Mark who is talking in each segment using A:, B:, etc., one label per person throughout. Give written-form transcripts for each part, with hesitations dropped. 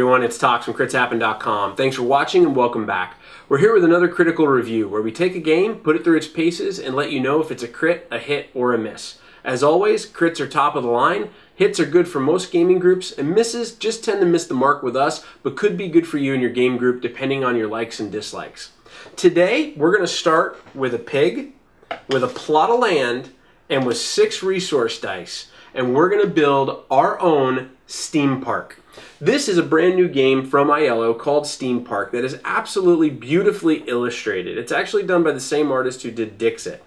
A: everyone, it's Tox from critshappen.com. Thanks for watching and welcome back. We're here with another critical review where we take a game, put it through its paces, and let you know if it's a crit, a hit, or a miss. As always, crits are top of the line, hits are good for most gaming groups, and misses just tend to miss the mark with us, but could be good for you and your game group depending on your likes and dislikes. Today, we're going to start with a pig, with a plot of land, and with 6 resource dice, and we're going to build our own Steam Park. This is a brand new game from Iello called Steam Park that is absolutely beautifully illustrated. It's actually done by the same artist who did Dixit.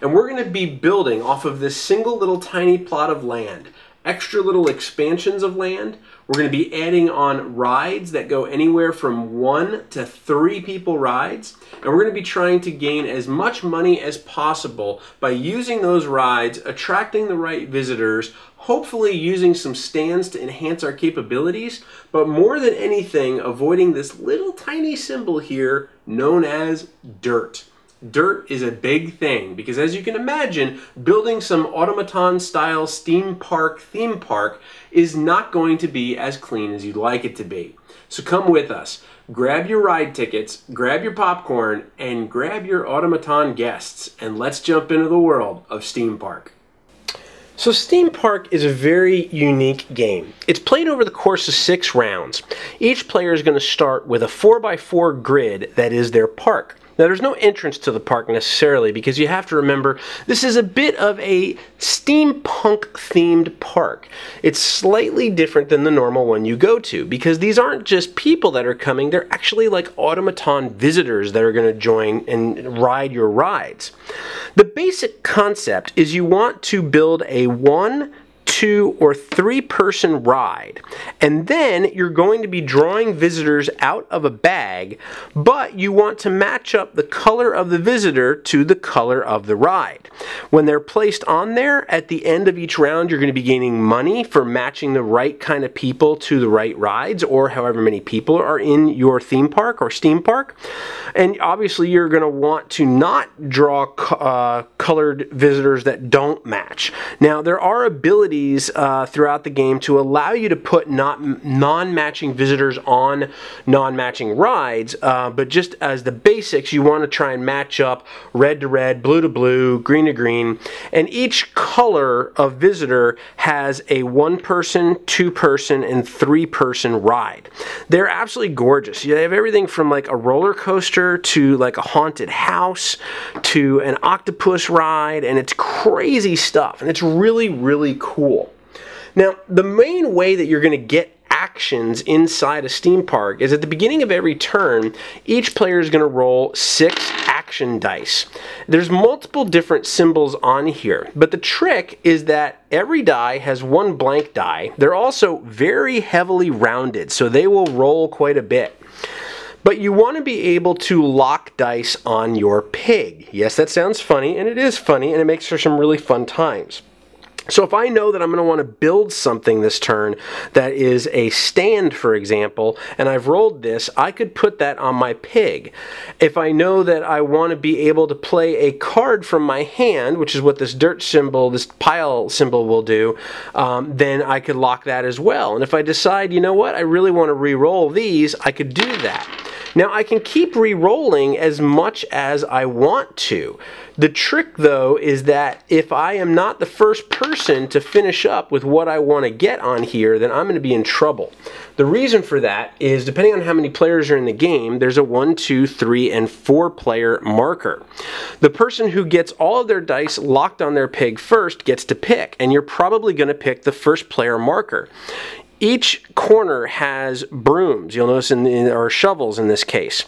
A: And we're going to be building off of this single little tiny plot of land. Extra little expansions of land. We're going to be adding on rides that go anywhere from 1 to 3 people rides. And we're going to be trying to gain as much money as possible by using those rides, attracting the right visitors, hopefully using some stands to enhance our capabilities, but more than anything, avoiding this little tiny symbol here known as dirt. Dirt is a big thing because, as you can imagine, building some automaton-style Steam Park theme park is not going to be as clean as you'd like it to be. So come with us. Grab your ride tickets, grab your popcorn, and grab your automaton guests, and let's jump into the world of Steam Park. So Steam Park is a very unique game. It's played over the course of 6 rounds. Each player is going to start with a 4x4 grid that is their park. Now, there's no entrance to the park necessarily because you have to remember this is a bit of a steampunk-themed park. It's slightly different than the normal one you go to because these aren't just people that are coming, they're actually like automaton visitors that are going to join and ride your rides. The basic concept is you want to build a 1, 2, or 3-person ride, and then you're going to be drawing visitors out of a bag, but you want to match up the color of the visitor to the color of the ride. When they're placed on there, at the end of each round, you're going to be gaining money for matching the right kind of people to the right rides, or however many people are in your theme park or Steam Park. And obviously, you're going to want to not draw colored visitors that don't match. Now, there are abilities throughout the game to allow you to put non-matching visitors on non-matching rides, but just as the basics, you want to try and match up red to red, blue to blue, green to green, and each color of visitor has a 1-person, 2-person, and 3-person ride. They're absolutely gorgeous. You have everything from like a roller coaster to like a haunted house to an octopus ride, and it's crazy stuff, and it's really, really cool. Now, the main way that you're going to get actions inside a Steam Park is at the beginning of every turn, each player is going to roll 6 action dice. There's multiple different symbols on here, but the trick is that every die has 1 blank die. They're also very heavily rounded, so they will roll quite a bit. But you want to be able to lock dice on your pig. Yes, that sounds funny, and it is funny, and it makes for some really fun times. So if I know that I'm going to want to build something this turn that is a stand, for example, and I've rolled this, I could put that on my pig. If I know that I want to be able to play a card from my hand, which is what this dirt symbol, this pile symbol will do, then I could lock that as well. And if I decide, you know what, I really want to re-roll these, I could do that. Now, I can keep re-rolling as much as I want to. The trick, though, is that if I am not the first person to finish up with what I want to get on here, then I'm going to be in trouble. The reason for that is, depending on how many players are in the game, there's a 1, 2, 3, and 4-player marker. The person who gets all of their dice locked on their pig first gets to pick, and you're probably going to pick the first player marker. Each corner has brooms, you'll notice, or shovels in this case.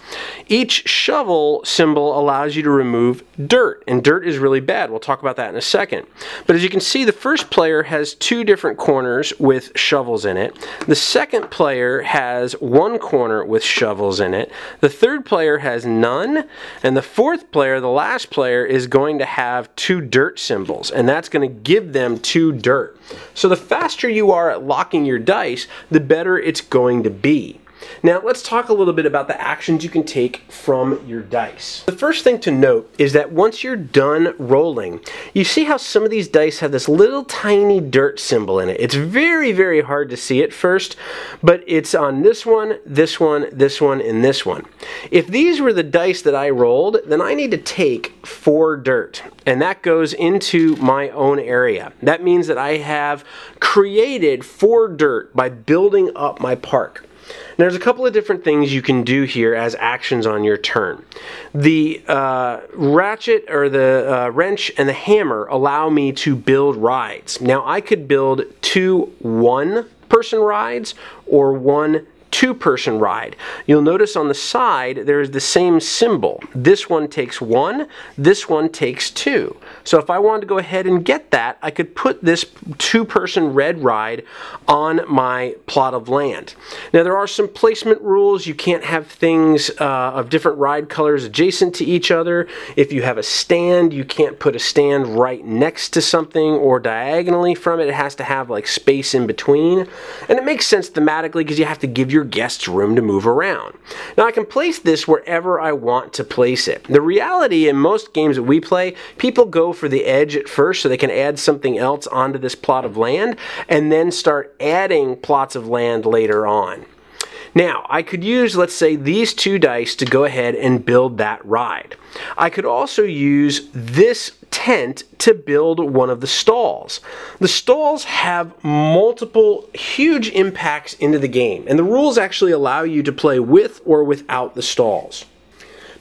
A: Each shovel symbol allows you to remove dirt, and dirt is really bad. We'll talk about that in a second. But as you can see, the first player has 2 different corners with shovels in it. The second player has 1 corner with shovels in it. The third player has none. And the fourth player, the last player, is going to have 2 dirt symbols, and that's going to give them 2 dirt. So the faster you are at locking your dice, the better it's going to be. Now let's talk a little bit about the actions you can take from your dice. The first thing to note is that once you're done rolling, you see how some of these dice have this little tiny dirt symbol in it. It's very, very hard to see at first, but it's on this one, this one, this one, and this one. If these were the dice that I rolled, then I need to take 4 dirt, and that goes into my own area. That means that I have created 4 dirt by building up my park. Now, there's a couple of different things you can do here as actions on your turn. The ratchet or the wrench and the hammer allow me to build rides. Now, I could build 2 one-person rides or 1 two-person ride. You'll notice on the side there's the same symbol. This one takes 1, this one takes 2. So if I wanted to go ahead and get that, I could put this 2-person red ride on my plot of land. Now there are some placement rules. You can't have things of different ride colors adjacent to each other. If you have a stand, you can't put a stand right next to something or diagonally from it. It has to have like space in between. And it makes sense thematically because you have to give your guests room to move around. Now I can place this wherever I want to place it. The reality in most games that we play, people go for the edge at first so they can add something else onto this plot of land and then start adding plots of land later on. Now, I could use, let's say, these 2 dice to go ahead and build that ride. I could also use this tent to build one of the stalls. The stalls have multiple huge impacts into the game, and the rules actually allow you to play with or without the stalls.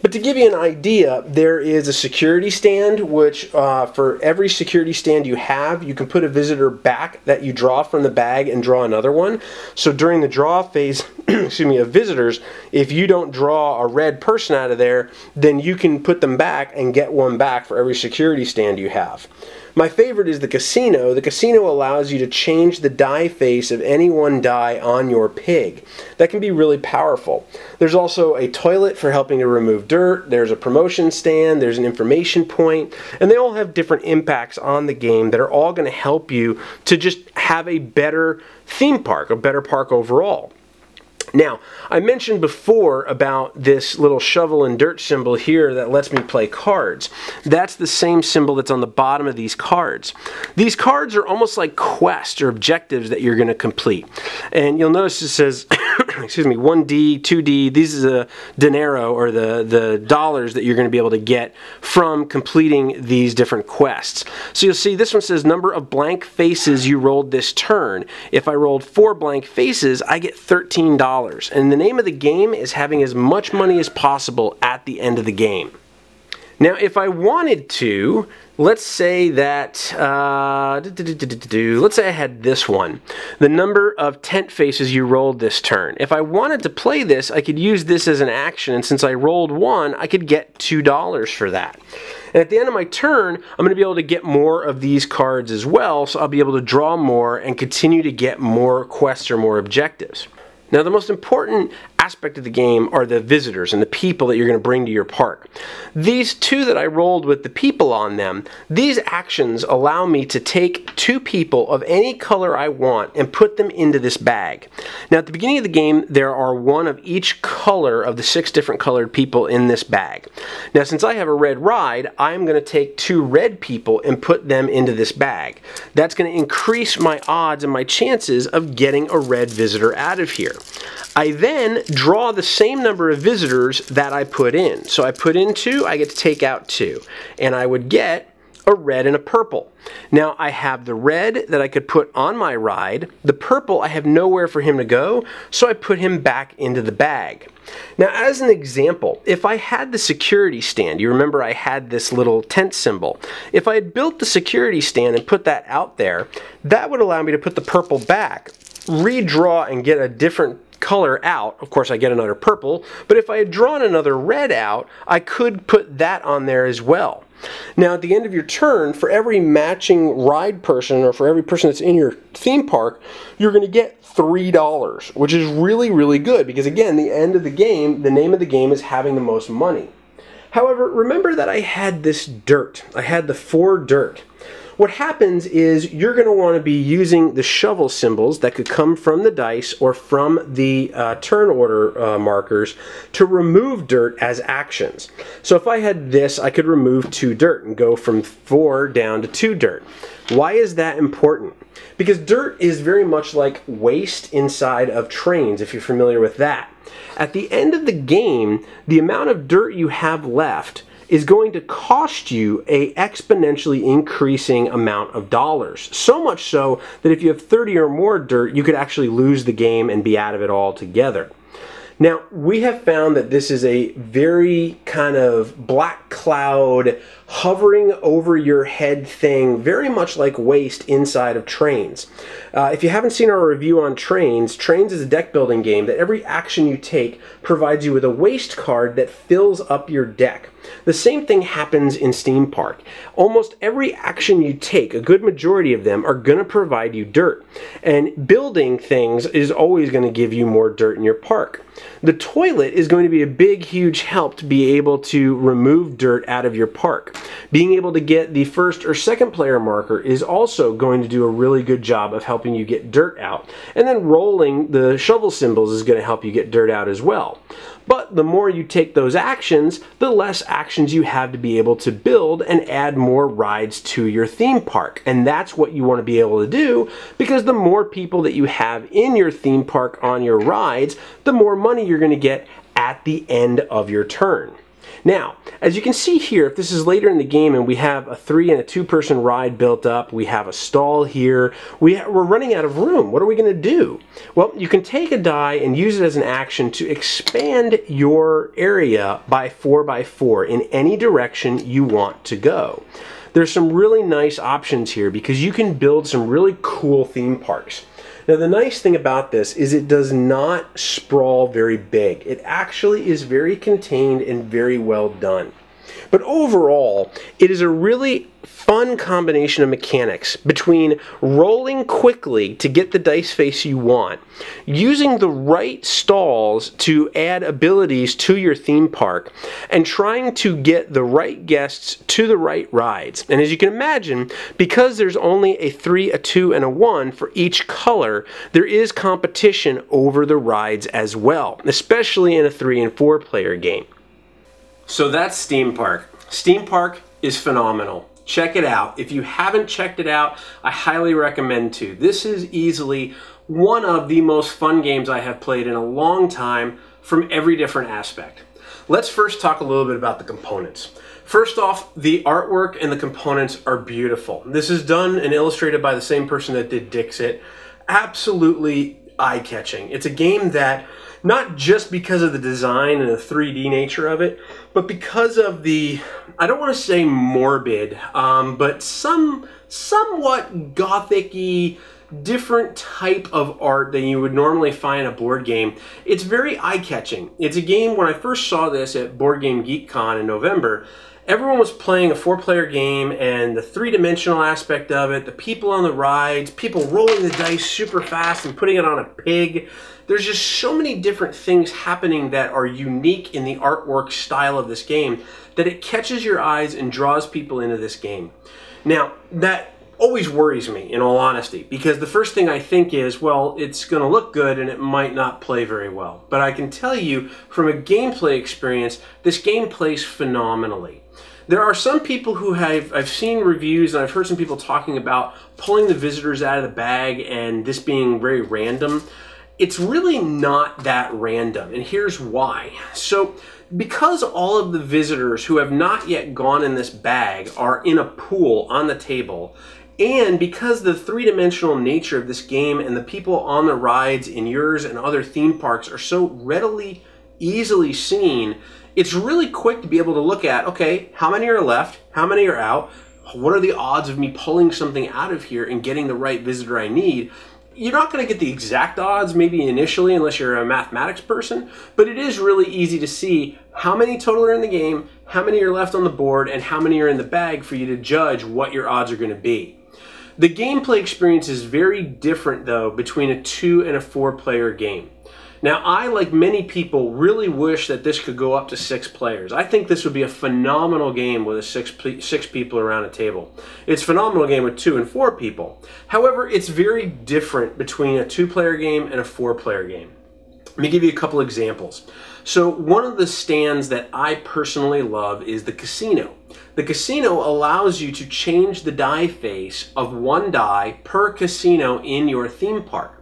A: But to give you an idea, there is a security stand, which for every security stand you have, you can put a visitor back that you draw from the bag and draw another one. So during the draw phase excuse me, of visitors, if you don't draw a red person out of there, then you can put them back and get one back for every security stand you have. My favorite is the casino. The casino allows you to change the die face of any one die on your pig. That can be really powerful. There's also a toilet for helping to remove dirt. There's a promotion stand. There's an information point. And they all have different impacts on the game that are all going to help you to just have a better theme park, a better park overall. Now, I mentioned before about this little shovel and dirt symbol here that lets me play cards. That's the same symbol that's on the bottom of these cards. These cards are almost like quests or objectives that you're going to complete. And you'll notice it says, excuse me, 1D, 2D. These is a dinero, or the dollars that you're going to be able to get from completing these different quests. So you'll see this one says number of blank faces you rolled this turn. If I rolled 4 blank faces, I get $13. And the name of the game is having as much money as possible at the end of the game. Now, if I wanted to, let's say that, let's say I had this one, the number of tent faces you rolled this turn. If I wanted to play this, I could use this as an action, and since I rolled 1, I could get $2 for that. And at the end of my turn, I'm going to be able to get more of these cards as well, so I'll be able to draw more and continue to get more quests or more objectives. Now, the most important aspect of the game are the visitors and the people that you're going to bring to your park. These 2 that I rolled with the people on them, these actions allow me to take 2 people of any color I want and put them into this bag. Now, at the beginning of the game, there are 1 of each color of the 6 different colored people in this bag. Now, since I have a red ride, I'm going to take 2 red people and put them into this bag. That's going to increase my odds and my chances of getting a red visitor out of here. I then draw the same number of visitors that I put in. So I put in 2, I get to take out 2. And I would get a red and a purple. Now I have the red that I could put on my ride. The purple, I have nowhere for him to go, so I put him back into the bag. Now, as an example, if I had the security stand, you remember I had this little tent symbol. If I had built the security stand and put that out there, that would allow me to put the purple back, redraw and get a different color out. Of course, I get another purple, but if I had drawn another red out, I could put that on there as well. Now, at the end of your turn, for every matching ride person, or for every person that's in your theme park, you're going to get $3, which is really, really good, because again, the end of the game, the name of the game is having the most money. However, remember that I had this dirt. I had the 4 dirt. what happens is you're going to want to be using the shovel symbols that could come from the dice or from the turn order markers to remove dirt as actions. So if I had this, I could remove 2 dirt and go from 4 down to 2 dirt. Why is that important? Because dirt is very much like waste inside of trains, if you're familiar with that. At the end of the game, the amount of dirt you have left is going to cost you a exponentially increasing amount of dollars. So much so that if you have 30 or more dirt, you could actually lose the game and be out of it altogether. Now, we have found that this is a very kind of black cloud hovering over your head thing, very much like waste inside of trains. If you haven't seen our review on Trains, Trains is a deck building game that every action you take provides you with a waste card that fills up your deck. The same thing happens in Theme Park. Almost every action you take, a good majority of them, are going to provide you dirt. And building things is always going to give you more dirt in your park. The toilet is going to be a big, huge help to be able to remove dirt out of your park. Being able to get the first or second player marker is also going to do a really good job of helping you get dirt out. And then rolling the shovel symbols is going to help you get dirt out as well. But the more you take those actions, the less actions you have to be able to build and add more rides to your theme park. And that's what you want to be able to do, because the more people that you have in your theme park on your rides, the more money you're going to get at the end of your turn. Now, as you can see here, if this is later in the game and we have a 3 and a 2-person ride built up, we have a stall here, we're running out of room. What are we going to do? Well, you can take a die and use it as an action to expand your area by 4 by 4 in any direction you want to go. There's some really nice options here because you can build some really cool theme parks. Now, the nice thing about this is it does not sprawl very big. It actually is very contained and very well done. But overall, it is a really fun combination of mechanics between rolling quickly to get the dice face you want, using the right stalls to add abilities to your theme park, and trying to get the right guests to the right rides. And as you can imagine, because there's only a 3, a 2, and a 1 for each color, there is competition over the rides as well, especially in a 3 and 4 player game. So that's Theme Park. Theme Park is phenomenal. Check it out. If you haven't checked it out, I highly recommend to. This is easily one of the most fun games I have played in a long time from every different aspect. Let's first talk a little bit about the components. First off, the artwork and the components are beautiful. This is done and illustrated by the same person that did Dixit. Absolutely eye-catching. It's a game that, not just because of the design and the 3D nature of it, but because of the, I don't want to say morbid, but somewhat gothic-y, different type of art than you would normally find in a board game. It's very eye-catching. It's a game, when I first saw this at Board Game Geek Con in November, everyone was playing a 4-player game, and the 3-dimensional aspect of it, the people on the rides, people rolling the dice super fast and putting it on a pig. There's just so many different things happening that are unique in the artwork style of this game that it catches your eyes and draws people into this game. Now, that always worries me, in all honesty, because the first thing I think is, well, it's going to look good and it might not play very well. But I can tell you, from a gameplay experience, this game plays phenomenally. There are some people who I've seen reviews and I've heard some people talking about pulling the visitors out of the bag and this being very random. It's really not that random, and here's why. So, because all of the visitors who have not yet gone in this bag are in a pool on the table, and because the 3-dimensional nature of this game and the people on the rides in yours and other theme parks are so readily, easily seen, it's really quick to be able to look at, okay, how many are left, how many are out, what are the odds of me pulling something out of here and getting the right visitor I need. You're not going to get the exact odds maybe initially unless you're a mathematics person, but it is really easy to see how many total are in the game, how many are left on the board, and how many are in the bag for you to judge what your odds are going to be. The gameplay experience is very different though between a 2 and a 4-player game. Now, I, like many people, really wish that this could go up to 6 players. I think this would be a phenomenal game with six people around a table. It's a phenomenal game with 2 and 4 people. However, it's very different between a 2-player game and a 4-player game. Let me give you a couple examples. So one of the stands that I personally love is the casino. The casino allows you to change the die face of 1 die per casino in your theme park.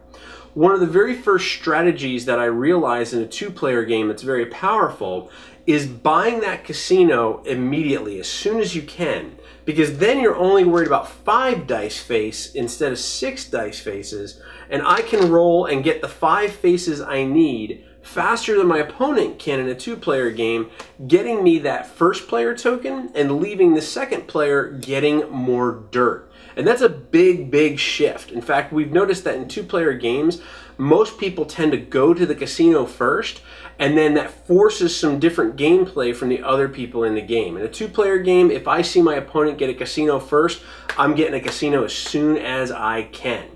A: One of the very first strategies that I realized in a 2-player game that's very powerful is buying that casino immediately, as soon as you can, because then you're only worried about 5 dice face instead of 6 dice faces, and I can roll and get the 5 faces I need faster than my opponent can in a 2-player game, getting me that first player token and leaving the second player getting more dirt. And that's a big, big shift. In fact, we've noticed that in 2-player games, most people tend to go to the casino first, and then that forces some different gameplay from the other people in the game. In a 2-player game, if I see my opponent get a casino first, I'm getting a casino as soon as I can.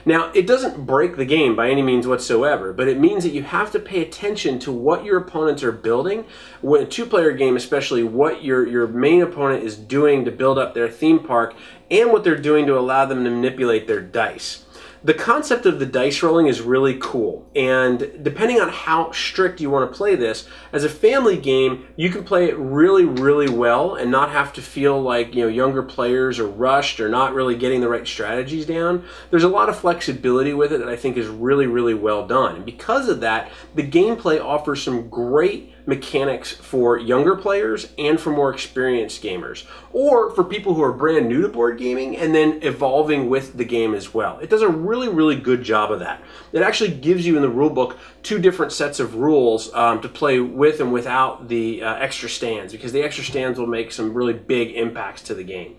A: Now, it doesn't break the game by any means whatsoever, but it means that you have to pay attention to what your opponents are building. When a 2-player game, especially, what your main opponent is doing to build up their theme park and what they're doing to allow them to manipulate their dice. The concept of the dice rolling is really cool, and depending on how strict you want to play this, as a family game, you can play it really, really well and not have to feel like, you know, younger players are rushed or not really getting the right strategies down. There's a lot of flexibility with it that I think is really, really well done. And because of that, the gameplay offers some great mechanics for younger players and for more experienced gamers, or for people who are brand new to board gaming and then evolving with the game as well. It does a really, really good job of that. It actually gives you in the rule book 2 different sets of rules to play with and without the extra stands, because the extra stands will make some really big impacts to the game.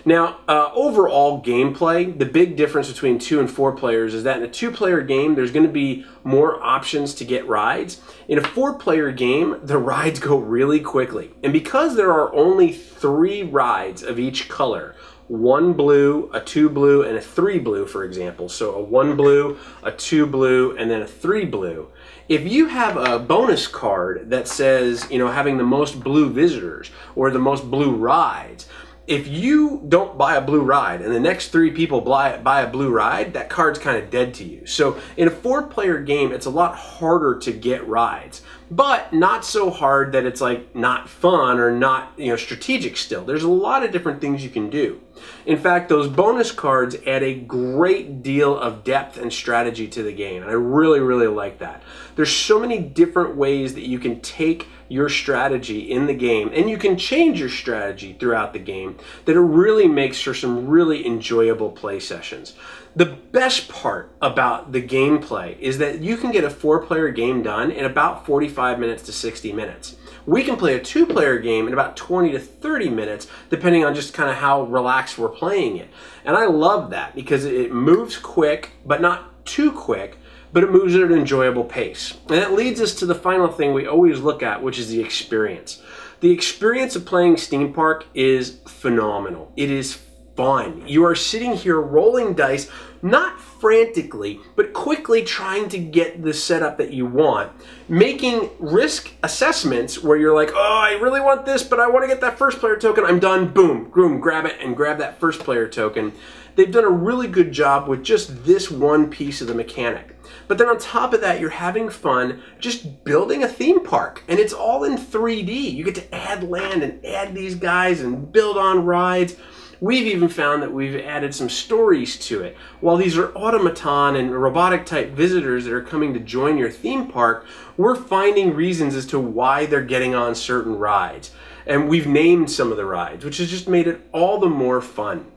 A: Now, overall gameplay, the big difference between 2 and 4 players is that in a 2-player game, there's going to be more options to get rides. In a 4-player game, the rides go really quickly. And because there are only 3 rides of each color, 1 blue, a 2 blue, and a 3 blue, for example. So a 1 blue, a 2 blue, and then a 3 blue. If you have a bonus card that says, you know, having the most blue visitors or the most blue rides, if you don't buy a blue ride and the next 3 people buy a blue ride, that card's kind of dead to you. So in a 4-player game, it's a lot harder to get rides, but not so hard that it's like not fun or not, you know, strategic still. There's a lot of different things you can do. In fact, those bonus cards add a great deal of depth and strategy to the game, and I really, really like that. There's so many different ways that you can take your strategy in the game, and you can change your strategy throughout the game, that it really makes for some really enjoyable play sessions. The best part about the gameplay is that you can get a 4-player game done in about 45 minutes to 60 minutes. We can play a 2-player game in about 20 to 30 minutes, depending on just kind of how relaxed we're playing it. And I love that because it moves quick, but not too quick, but it moves at an enjoyable pace. And that leads us to the final thing we always look at, which is the experience. The experience of playing Steam Park is phenomenal. It is fun. You are sitting here rolling dice, not frantically, but quickly trying to get the setup that you want, making risk assessments where you're like, oh, I really want this, but I want to get that first player token. I'm done. Boom, boom, grab it and grab that first player token. They've done a really good job with just this one piece of the mechanic. But then on top of that, you're having fun just building a theme park, and it's all in 3D. You get to add land and add these guys and build on rides. We've even found that we've added some stories to it. While these are automaton and robotic type visitors that are coming to join your theme park, we're finding reasons as to why they're getting on certain rides. And we've named some of the rides, which has just made it all the more fun.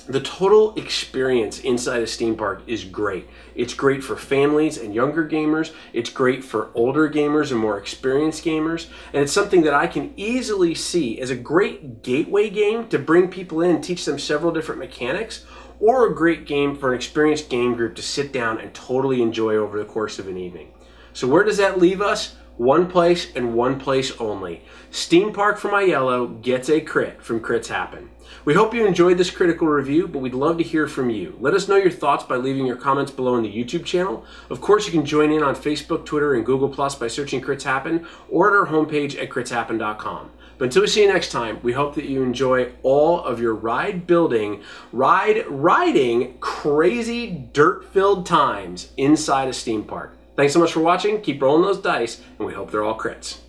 A: The total experience inside a Steam Park is great. It's great for families and younger gamers. It's great for older gamers and more experienced gamers. And it's something that I can easily see as a great gateway game to bring people in and teach them several different mechanics, or a great game for an experienced game group to sit down and totally enjoy over the course of an evening. So where does that leave us? One place and one place only. Steam Park from Iello gets a crit from Crits Happen. We hope you enjoyed this critical review, but we'd love to hear from you. Let us know your thoughts by leaving your comments below in the YouTube channel. Of course, you can join in on Facebook, Twitter, and Google Plus by searching Crits Happen or at our homepage at critshappen.com. But until we see you next time, we hope that you enjoy all of your ride riding crazy dirt-filled times inside a Steam Park. Thanks so much for watching. Keep rolling those dice, and we hope they're all crits.